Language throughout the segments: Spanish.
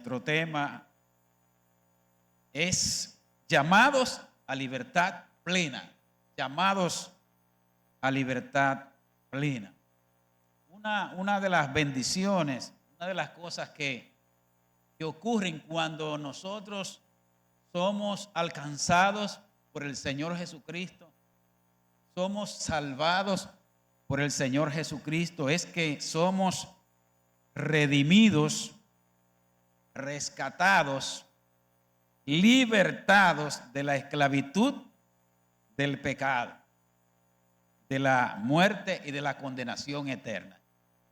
Nuestro tema es llamados a libertad plena. Llamados a libertad plena. Una de las bendiciones, una de las cosas que ocurren cuando nosotros somos alcanzados por el Señor Jesucristo, somos salvados por el Señor Jesucristo, es que somos redimidos, rescatados, libertados de la esclavitud del pecado, de la muerte y de la condenación eterna.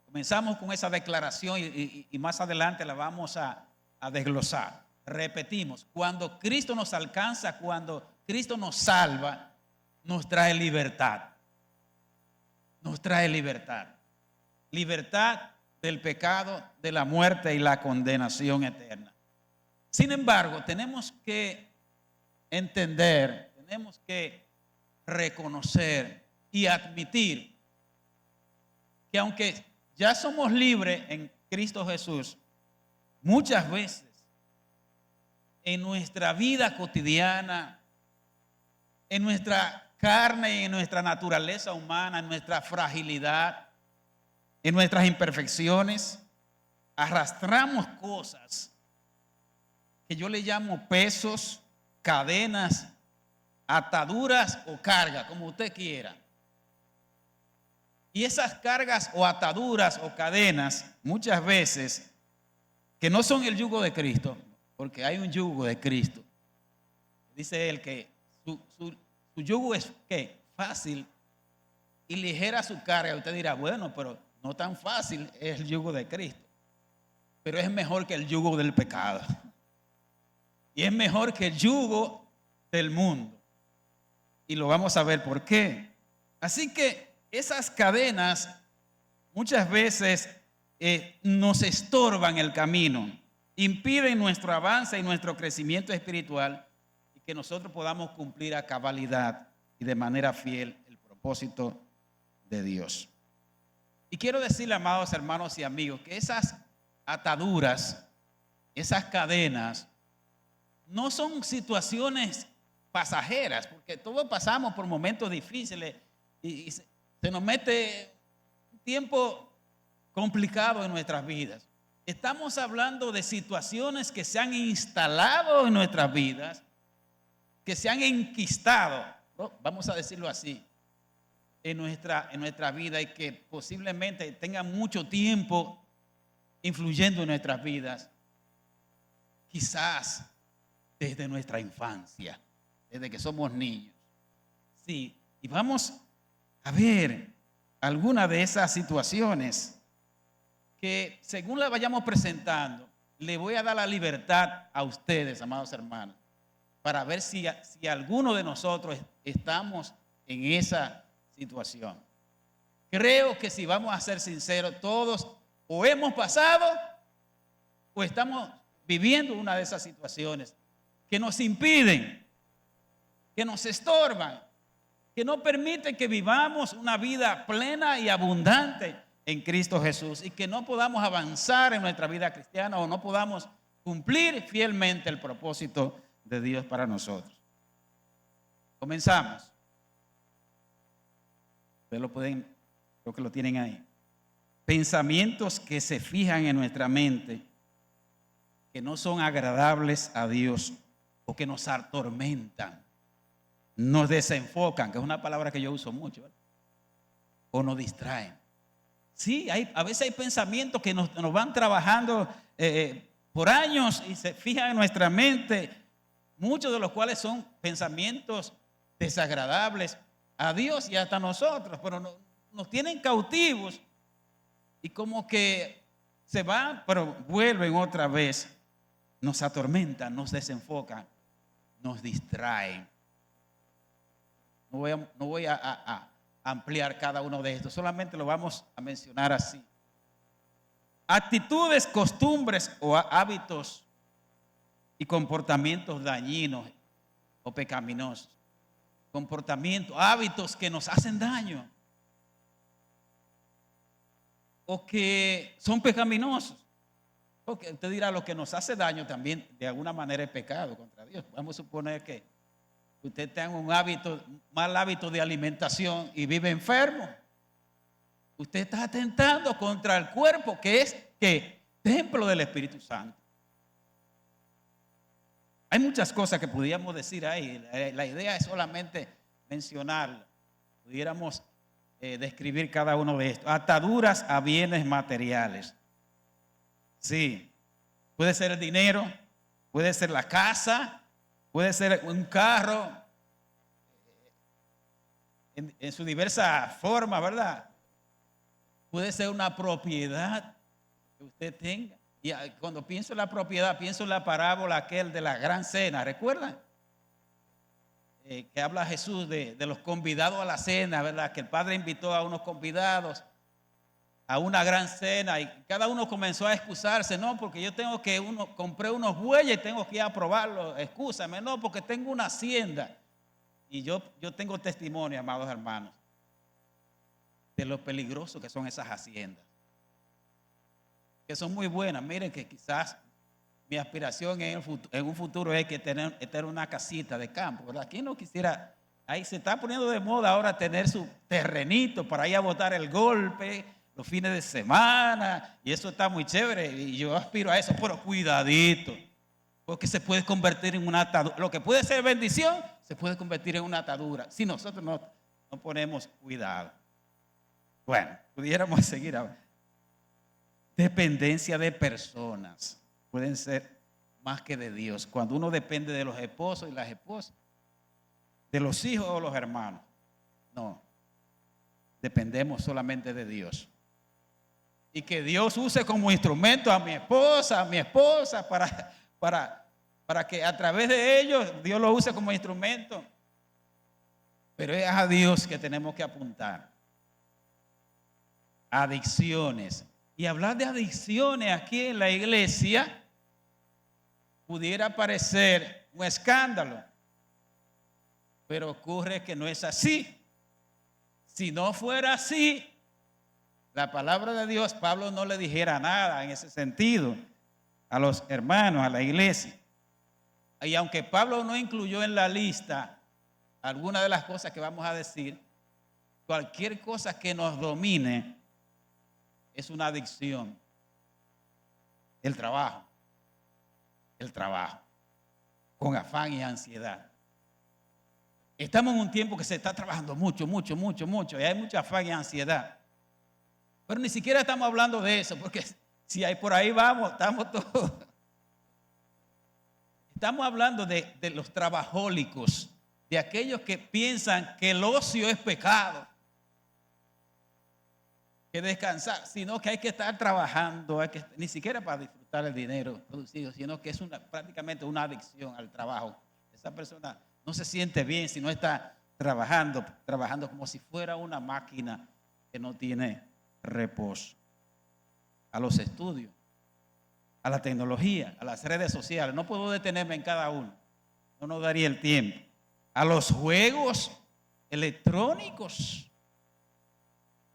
Comenzamos con esa declaración y más adelante la vamos a desglosar. Repetimos, cuando Cristo nos alcanza, cuando Cristo nos salva, nos trae libertad. Nos trae libertad. Libertad del pecado, de la muerte y la condenación eterna. Sin embargo, tenemos que entender, tenemos que reconocer y admitir que aunque ya somos libres en Cristo Jesús, muchas veces en nuestra vida cotidiana, en nuestra carne y en nuestra naturaleza humana, en nuestra fragilidad, en nuestras imperfecciones, arrastramos cosas que yo le llamo pesos, cadenas, ataduras o cargas, como usted quiera. Y esas cargas o ataduras o cadenas, muchas veces, que no son el yugo de Cristo, porque hay un yugo de Cristo. Dice él que su yugo es ¿qué? Fácil y ligera su carga. Usted dirá, bueno, pero no tan fácil es el yugo de Cristo. Pero es mejor que el yugo del pecado. Y es mejor que el yugo del mundo. Y lo vamos a ver por qué. Así que esas cadenas muchas veces nos estorban el camino, impiden nuestro avance y nuestro crecimiento espiritual y que nosotros podamos cumplir a cabalidad y de manera fiel el propósito de Dios. Y quiero decirle, amados hermanos y amigos, que esas ataduras, esas cadenas, no son situaciones pasajeras, porque todos pasamos por momentos difíciles y se nos mete un tiempo complicado en nuestras vidas. Estamos hablando de situaciones que se han instalado en nuestras vidas, que se han enquistado, vamos a decirlo así, en nuestra vida y que posiblemente tengan mucho tiempo influyendo en nuestras vidas, quizás desde nuestra infancia, desde que somos niños. Sí, y vamos a ver algunas de esas situaciones que según la vayamos presentando, le voy a dar la libertad a ustedes, amados hermanos, para ver si alguno de nosotros estamos en esa situación. Creo que si vamos a ser sinceros, todos o hemos pasado o estamos viviendo una de esas situaciones que nos impiden, que nos estorban, que no permiten que vivamos una vida plena y abundante en Cristo Jesús y que no podamos avanzar en nuestra vida cristiana o no podamos cumplir fielmente el propósito de Dios para nosotros. Comenzamos. Ustedes lo pueden, creo que lo tienen ahí. Pensamientos que se fijan en nuestra mente, que no son agradables a Dios o que nos atormentan, nos desenfocan, que es una palabra que yo uso mucho, ¿verdad? O nos distraen. Sí, a veces hay pensamientos que nos van trabajando por años y se fijan en nuestra mente, muchos de los cuales son pensamientos desagradables a Dios y hasta a nosotros, pero nos tienen cautivos y como que se van, pero vuelven otra vez, nos atormentan, nos desenfocan, nos distraen. No voy a ampliar cada uno de estos, solamente lo vamos a mencionar así. Actitudes, costumbres o hábitos y comportamientos dañinos o pecaminosos. Comportamientos, hábitos que nos hacen daño o que son pecaminosos Porque usted dirá, lo que nos hace daño también de alguna manera es pecado contra Dios. Vamos a suponer que usted tenga un mal hábito de alimentación y vive enfermo. Usted está atentando contra el cuerpo que es templo del Espíritu Santo. Hay muchas cosas que podríamos decir ahí. La idea es solamente mencionarla. Pudiéramos describir cada uno de estos. Ataduras a bienes materiales. Sí, puede ser el dinero, puede ser la casa, puede ser un carro, en su diversa forma, ¿verdad? Puede ser una propiedad que usted tenga. Y cuando pienso en la propiedad, pienso en la parábola aquel de la gran cena, ¿recuerdan? Que habla Jesús de los convidados a la cena, ¿verdad? Que el Padre invitó a unos convidados a una gran cena y cada uno comenzó a excusarse, no, porque yo compré unos bueyes y tengo que ir a probarlos, excúsame, no, porque tengo una hacienda. Y yo tengo testimonio, amados hermanos, de lo peligroso que son esas haciendas, que son muy buenas. Miren que quizás mi aspiración en un futuro es que tener una casita de campo, ¿verdad? ¿Quién no quisiera? Ahí se está poniendo de moda ahora tener su terrenito para ir a botar el golpe los fines de semana, y eso está muy chévere, y yo aspiro a eso, pero cuidadito, porque se puede convertir en una atadura. Lo que puede ser bendición, se puede convertir en una atadura, si nosotros no ponemos cuidado. Bueno, pudiéramos seguir ahora. Dependencia de personas, pueden ser más que de Dios. Cuando uno depende de los esposos y las esposas, de los hijos o los hermanos, no, dependemos solamente de Dios. Y que Dios use como instrumento a mi esposa para que a través de ellos Dios lo use como instrumento. Pero es a Dios que tenemos que apuntar. Adicciones. Y hablar de adicciones aquí en la iglesia pudiera parecer un escándalo, pero ocurre que no es así. Si no fuera así, la palabra de Dios, Pablo no le dijera nada en ese sentido a los hermanos, a la iglesia. Y aunque Pablo no incluyó en la lista algunas de las cosas que vamos a decir, cualquier cosa que nos domine es una adicción. El trabajo, con afán y ansiedad. Estamos en un tiempo que se está trabajando mucho, y hay mucha afán y ansiedad. Pero ni siquiera estamos hablando de eso, porque si hay por ahí vamos, estamos todos. Estamos hablando de los trabajólicos, de aquellos que piensan que el ocio es pecado, que descansar, sino que hay que estar trabajando, ni siquiera para disfrutar el dinero producido, sino que es prácticamente una adicción al trabajo. Esa persona no se siente bien si no está trabajando como si fuera una máquina que no tiene reposo. A los estudios, a la tecnología, a las redes sociales, no puedo detenerme en cada uno, no nos daría el tiempo. A los juegos electrónicos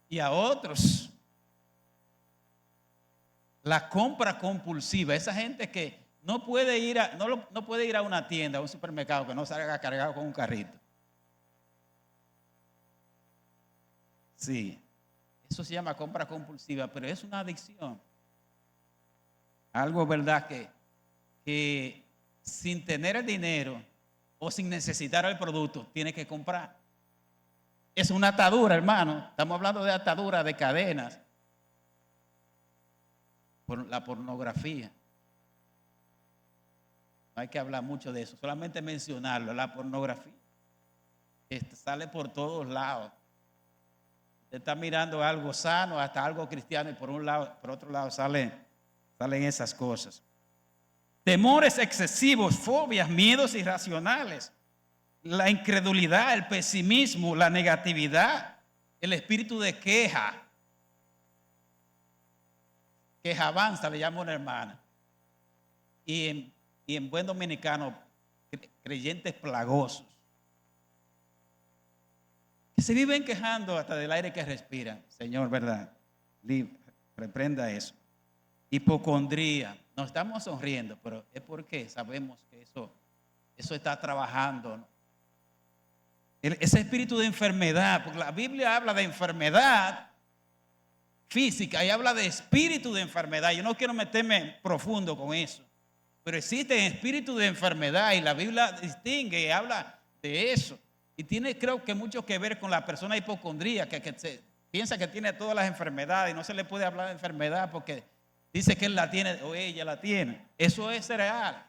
y a otros. La compra compulsiva, esa gente que no puede ir a una tienda, a un supermercado, que no salga cargado con un carrito. Sí, eso se llama compra compulsiva, pero es una adicción. Algo, ¿verdad? Que sin tener el dinero o sin necesitar el producto, tiene que comprar. Es una atadura, hermano. Estamos hablando de atadura, de cadenas. Por la pornografía. No hay que hablar mucho de eso, solamente mencionarlo. La pornografía sale por todos lados. Usted está mirando algo sano, hasta algo cristiano, y por otro lado salen esas cosas. Temores excesivos, fobias, miedos irracionales, la incredulidad, el pesimismo, la negatividad, el espíritu de queja avanza, le llama una hermana. Y en buen dominicano, creyentes plagosos, que se viven quejando hasta del aire que respiran. Señor, ¿verdad? Reprenda eso. Hipocondría, nos estamos sonriendo, pero es porque sabemos que eso está trabajando, ¿no? Ese espíritu de enfermedad, porque la Biblia habla de enfermedad física y habla de espíritu de enfermedad. Yo no quiero meterme profundo con eso, pero existe espíritu de enfermedad y la Biblia distingue y habla de eso. Y tiene, creo que, mucho que ver con la persona hipocondríaca que se piensa que tiene todas las enfermedades y no se le puede hablar de enfermedad porque dice que él la tiene o ella la tiene. Eso es real.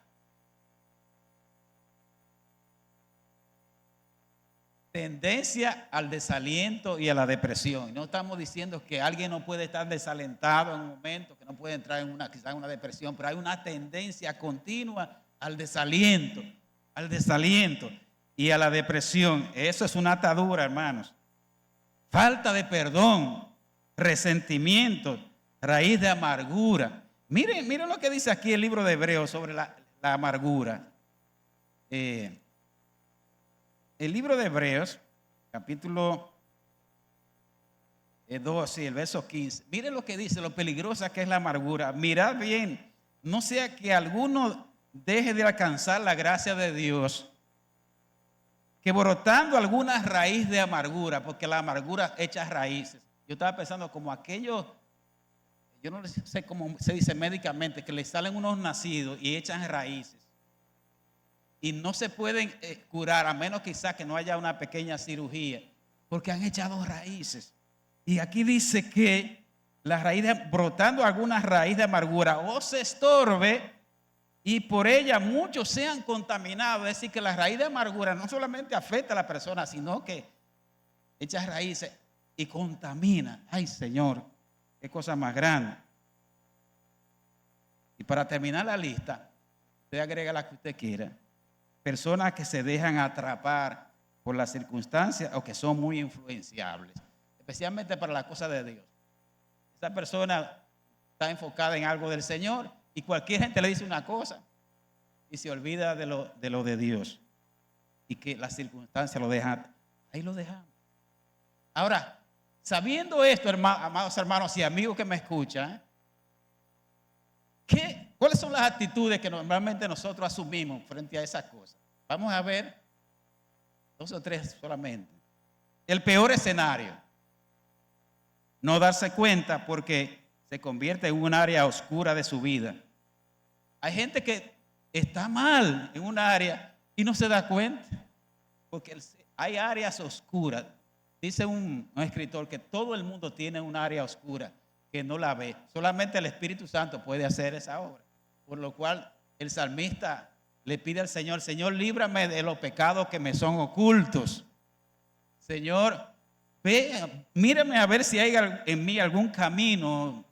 Tendencia al desaliento y a la depresión. No estamos diciendo que alguien no puede estar desalentado en un momento, que no puede entrar en quizás una depresión, pero hay una tendencia continua al desaliento y a la depresión. Eso es una atadura, hermanos. Falta de perdón, resentimiento, raíz de amargura. Miren lo que dice aquí el libro de Hebreos sobre la amargura. El libro de Hebreos, capítulo 12, el verso 15. Miren lo que dice, lo peligrosa que es la amargura. Mirad bien, no sea que alguno deje de alcanzar la gracia de Dios, que brotando alguna raíz de amargura, porque la amargura echa raíces. Yo estaba pensando como aquellos, yo no sé cómo se dice médicamente, que le salen unos nacidos y echan raíces. Y no se pueden curar a menos quizás que no haya una pequeña cirugía, porque han echado raíces. Y aquí dice que la raíz brotando alguna raíz de amargura o se estorbe y por ella muchos sean contaminados. Es decir, que la raíz de amargura no solamente afecta a la persona, sino que echa raíces y contamina. Ay, Señor, qué cosa más grande. Y para terminar la lista, usted agrega la que usted quiera. Personas que se dejan atrapar por las circunstancias o que son muy influenciables, especialmente para la cosa de Dios. Esa persona está enfocada en algo del Señor y cualquier gente le dice una cosa y se olvida de lo de Dios y que las circunstancias lo dejan, ahí lo dejamos. Ahora, sabiendo esto, amados hermanos y amigos que me escuchan, ¿cuáles son las actitudes que normalmente nosotros asumimos frente a esas cosas? Vamos a ver 2 o 3 solamente. El peor escenario, no darse cuenta porque se convierte en un área oscura de su vida. Hay gente que está mal en un área y no se da cuenta, porque hay áreas oscuras. Dice un escritor que todo el mundo tiene un área oscura que no la ve. Solamente el Espíritu Santo puede hacer esa obra. Por lo cual el salmista le pide al Señor, Señor, líbrame de los pecados que me son ocultos. Señor, mírame a ver si hay en mí algún camino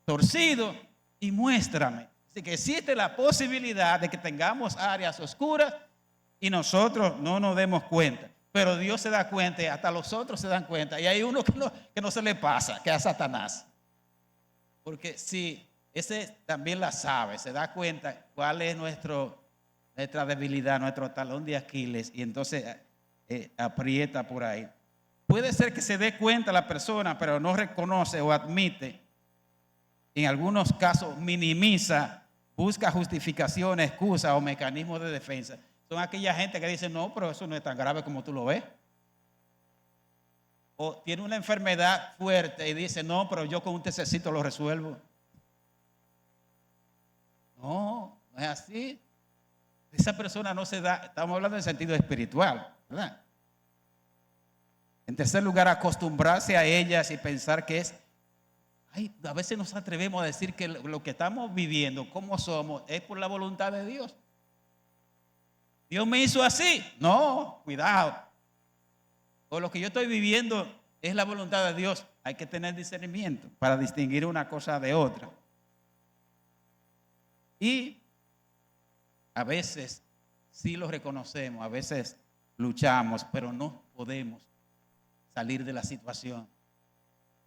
torcido y muéstrame. Así que existe la posibilidad de que tengamos áreas oscuras y nosotros no nos demos cuenta. Pero Dios se da cuenta y hasta los otros se dan cuenta. Y hay uno que no se le pasa, que es a Satanás. Porque si ese también la sabe, se da cuenta cuál es nuestra debilidad, nuestro talón de Aquiles, y entonces aprieta por ahí. Puede ser que se dé cuenta la persona, pero no reconoce o admite. En algunos casos minimiza, busca justificaciones, excusas o mecanismos de defensa. Son aquella gente que dice, no, pero eso no es tan grave como tú lo ves. O tiene una enfermedad fuerte y dice, no, pero yo con un tececito lo resuelvo. No, no es así. Esa persona no se da, estamos hablando en sentido espiritual, ¿verdad? En tercer lugar, acostumbrarse a ellas y pensar que a veces nos atrevemos a decir que lo que estamos viviendo, cómo somos, es por la voluntad de Dios. Dios me hizo así. No, cuidado. O lo que yo estoy viviendo es la voluntad de Dios. Hay que tener discernimiento para distinguir una cosa de otra. Y a veces sí lo reconocemos, a veces luchamos, pero no podemos salir de la situación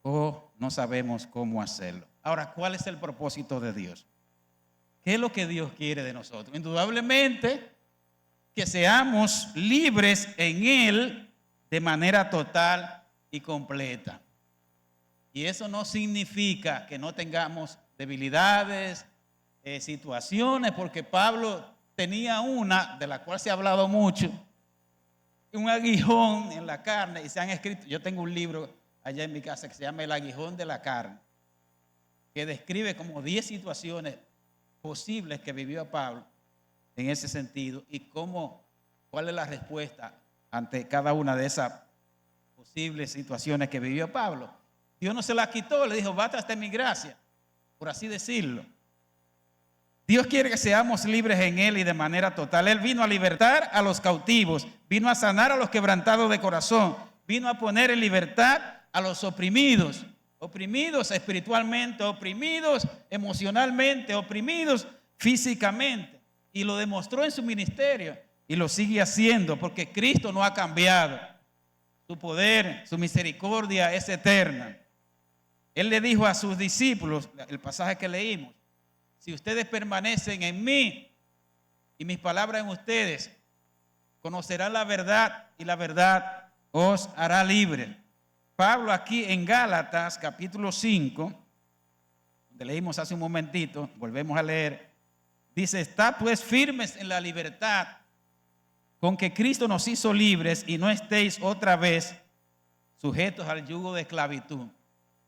o no sabemos cómo hacerlo. Ahora, ¿cuál es el propósito de Dios? ¿Qué es lo que Dios quiere de nosotros? Indudablemente que seamos libres en Él de manera total y completa. Y eso no significa que no tengamos debilidades, situaciones, porque Pablo tenía una de la cual se ha hablado mucho, un aguijón en la carne, y se han escrito, yo tengo un libro allá en mi casa que se llama El aguijón de la carne, que describe como 10 situaciones posibles que vivió Pablo en ese sentido y cuál es la respuesta ante cada una de esas posibles situaciones que vivió Pablo. Dios no se la quitó, le dijo, bástate mi gracia, por así decirlo. Dios quiere que seamos libres en Él y de manera total. Él vino a libertar a los cautivos, vino a sanar a los quebrantados de corazón, vino a poner en libertad a los oprimidos, oprimidos espiritualmente, oprimidos emocionalmente, oprimidos físicamente. Y lo demostró en su ministerio y lo sigue haciendo porque Cristo no ha cambiado. Su poder, su misericordia es eterna. Él le dijo a sus discípulos, el pasaje que leímos, si ustedes permanecen en mí y mis palabras en ustedes, conocerán la verdad y la verdad os hará libre. Pablo aquí en Gálatas capítulo 5, donde leímos hace un momentito, volvemos a leer, dice, está pues firmes en la libertad con que Cristo nos hizo libres y no estéis otra vez sujetos al yugo de esclavitud.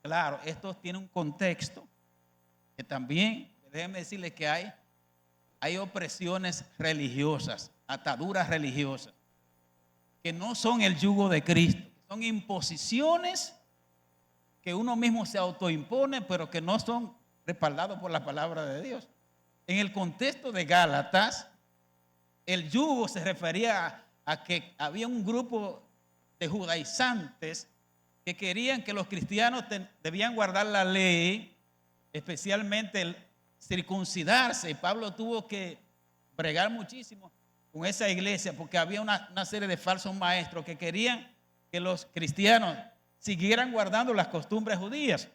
Claro, esto tiene un contexto que también, déjenme decirles que hay opresiones religiosas, ataduras religiosas, que no son el yugo de Cristo, son imposiciones que uno mismo se autoimpone, pero que no son respaldados por la palabra de Dios. En el contexto de Gálatas, el yugo se refería a que había un grupo de judaizantes que querían que los cristianos debían guardar la ley, especialmente el circuncidarse. Y Pablo tuvo que bregar muchísimo con esa iglesia porque había una serie de falsos maestros que querían que los cristianos siguieran guardando las costumbres judías.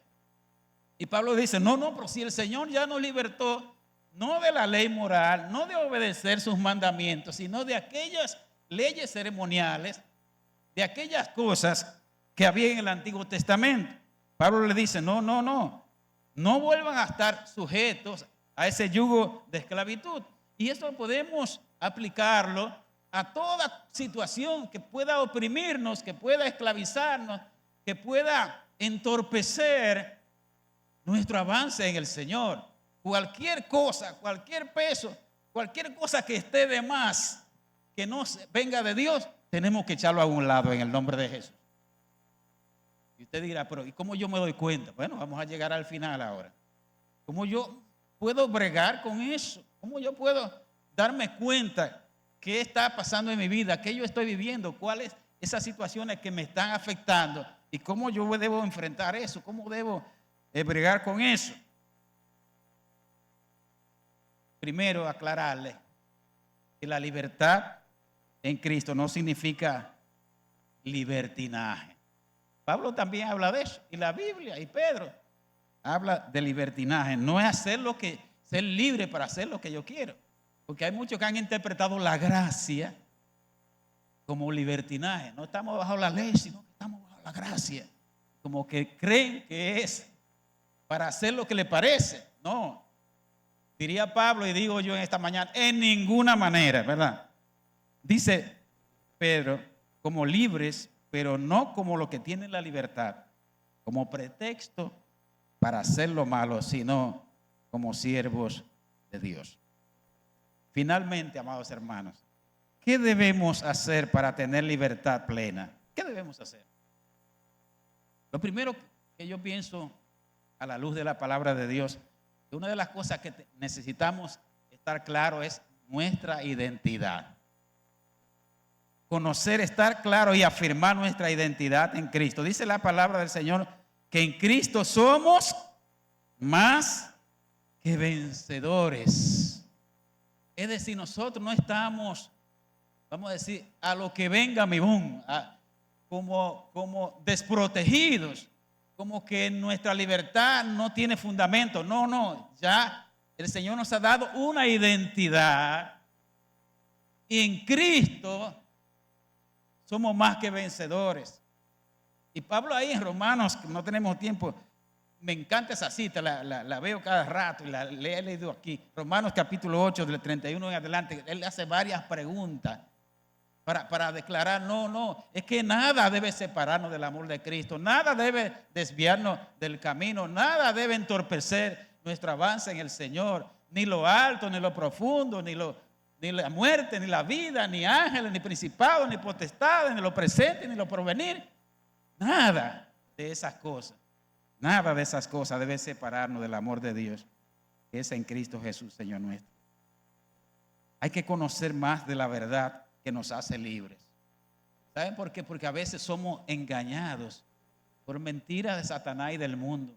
Y Pablo dice, no, pero si el Señor ya nos libertó, no de la ley moral, no de obedecer sus mandamientos, sino de aquellas leyes ceremoniales, de aquellas cosas que había en el Antiguo Testamento. Pablo le dice, no vuelvan a estar sujetos a ese yugo de esclavitud. Y eso podemos aplicarlo a toda situación que pueda oprimirnos, que pueda esclavizarnos, que pueda entorpecer nuestro avance en el Señor. Cualquier cosa, cualquier peso, cualquier cosa que esté de más, que no venga de Dios, tenemos que echarlo a un lado en el nombre de Jesús. Y usted dirá, pero ¿y cómo yo me doy cuenta? Bueno, vamos a llegar al final ahora. ¿Cómo yo puedo bregar con eso? ¿Cómo yo puedo darme cuenta qué está pasando en mi vida, qué yo estoy viviendo, cuáles esas situaciones que me están afectando y cómo yo debo enfrentar eso, cómo debo bregar con eso? Primero, aclararle que la libertad en Cristo no significa libertinaje. Pablo también habla de eso, y la Biblia y Pedro habla de libertinaje. No es ser libre para hacer lo que yo quiero, porque hay muchos que han interpretado la gracia como libertinaje. No estamos bajo la ley, sino que estamos bajo la gracia, como que creen que es para hacer lo que le parece. No, diría Pablo y digo yo en esta mañana, en ninguna manera, ¿verdad? Dice Pedro, como libres, pero no como los que tienen la libertad, como pretexto para hacer lo malo, sino como siervos de Dios. Finalmente, amados hermanos, ¿qué debemos hacer para tener libertad plena? ¿Qué debemos hacer? Lo primero que yo pienso a la luz de la palabra de Dios, que una de las cosas que necesitamos estar claro es nuestra identidad. Conocer, estar claro y afirmar nuestra identidad en Cristo. Dice la palabra del Señor que en Cristo somos más que vencedores. Es decir, nosotros no estamos, vamos a decir, a lo que venga mi boom, como desprotegidos, como que nuestra libertad no tiene fundamento. No, ya el Señor nos ha dado una identidad y en Cristo somos más que vencedores. Y Pablo ahí en Romanos, que no tenemos tiempo, me encanta esa cita, la veo cada rato y la he leído aquí. Romanos capítulo 8, del 31 en adelante. Él hace varias preguntas para declarar, no, es que nada debe separarnos del amor de Cristo, nada debe desviarnos del camino, nada debe entorpecer nuestro avance en el Señor, ni lo alto, ni lo profundo, ni la muerte, ni la vida, ni ángeles, ni principados, ni potestades, ni lo presente, ni lo porvenir. Nada de esas cosas. Nada de esas cosas debe separarnos del amor de Dios, que es en Cristo Jesús, Señor nuestro. Hay que conocer más de la verdad que nos hace libres. ¿Saben por qué? Porque a veces somos engañados por mentiras de Satanás y del mundo.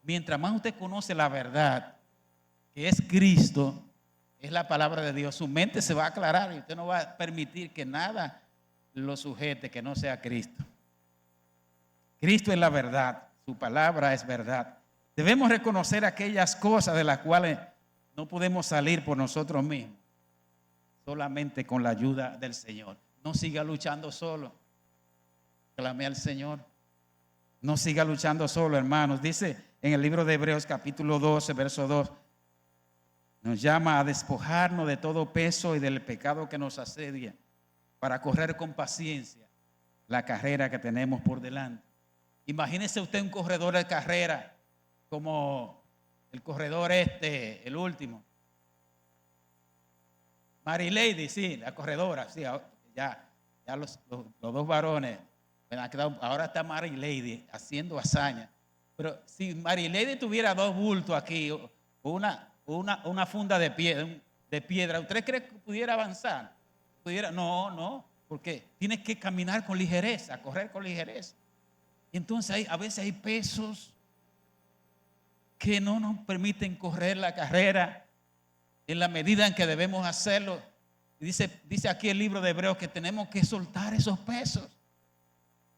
Mientras más usted conoce la verdad, que es Cristo, es la palabra de Dios, su mente se va a aclarar y usted no va a permitir que nada lo sujete que no sea Cristo. Cristo es la verdad, su palabra es verdad. Debemos reconocer aquellas cosas de las cuales no podemos salir por nosotros mismos, solamente con la ayuda del Señor. No siga luchando solo, clame al Señor. No siga luchando solo, hermanos. Dice en el libro de Hebreos capítulo 12, verso 2, nos llama a despojarnos de todo peso y del pecado que nos asedia, para correr con paciencia la carrera que tenemos por delante. Imagínese usted un corredor de carrera como el corredor el último. Mary Lady, sí, la corredora, sí, ya los dos varones, ahora está Mary Lady haciendo hazaña. Pero si Mary Lady tuviera dos bultos aquí, o una funda de piedra, ¿usted cree que pudiera avanzar? No, porque tiene que caminar con ligereza, correr con ligereza. Y entonces a veces hay pesos que no nos permiten correr la carrera en la medida en que debemos hacerlo. Y dice aquí el libro de Hebreos que tenemos que soltar esos pesos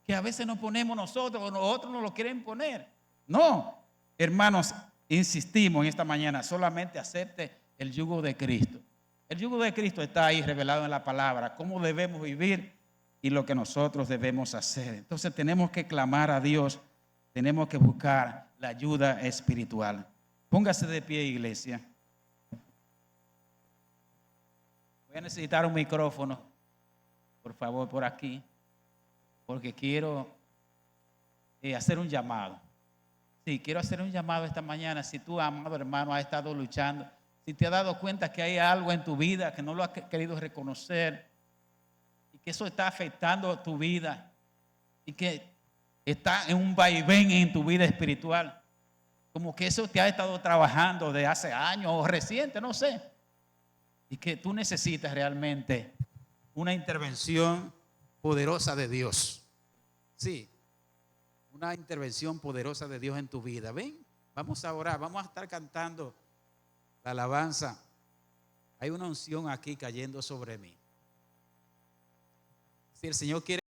que a veces nos ponemos nosotros o otros nos lo quieren poner. No, hermanos, insistimos en esta mañana, solamente acepte el yugo de Cristo. El yugo de Cristo está ahí revelado en la palabra, cómo debemos vivir y lo que nosotros debemos hacer. Entonces tenemos que clamar a Dios, tenemos que buscar la ayuda espiritual. Póngase de pie, iglesia. Voy a necesitar un micrófono, por favor, por aquí, porque quiero hacer un llamado. Sí, quiero hacer un llamado esta mañana. Si tú, amado hermano, has estado luchando, si te has dado cuenta que hay algo en tu vida que no lo has querido reconocer y que eso está afectando tu vida y que está en un vaivén en tu vida espiritual, como que eso te ha estado trabajando de hace años o reciente, no sé, y que tú necesitas realmente una intervención poderosa de Dios. Sí, una intervención poderosa de Dios en tu vida. Ven, vamos a orar, vamos a estar cantando la alabanza. Hay una unción aquí cayendo sobre mí. Si el Señor quiere